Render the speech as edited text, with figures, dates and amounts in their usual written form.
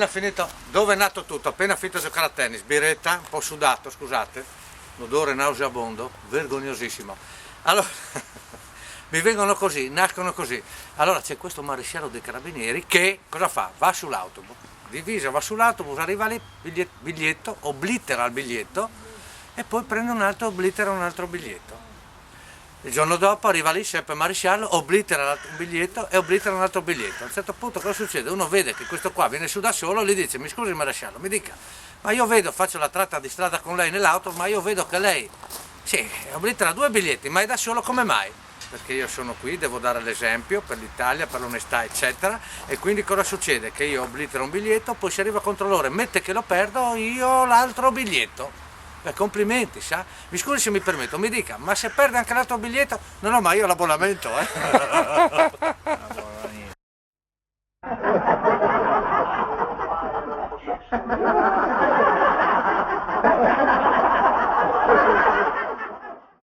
appena finito, dove è nato tutto, appena finito di giocare a tennis, biretta, un po' sudato, scusate, l'odore nauseabondo, vergognosissimo. Allora, mi vengono così, nascono così. Allora c'è questo maresciallo dei carabinieri che cosa fa? Va sull'autobus, divisa, va sull'autobus, arriva lì, biglietto, oblitera il biglietto e poi prende un altro, oblitera un altro biglietto. Il giorno dopo arriva lì, sempre maresciallo, oblitera l'altro biglietto e oblitera un altro biglietto. A un certo punto cosa succede? Uno vede che questo qua viene su da solo, gli dice: mi scusi maresciallo, mi dica, ma io vedo, faccio la tratta di strada con lei nell'auto, ma io vedo che lei, sì, oblitera 2 biglietti, ma è da solo, come mai? Perché io sono qui, devo dare l'esempio per l'Italia, per l'onestà, eccetera, e quindi cosa succede? Che io oblitero un biglietto, poi se arriva il controllore, mette che lo perdo, io ho l'altro biglietto. Complimenti, sa? Mi scusi se mi permetto, mi dica, ma se perde anche l'altro biglietto? No, no, ma io ho l'abbonamento,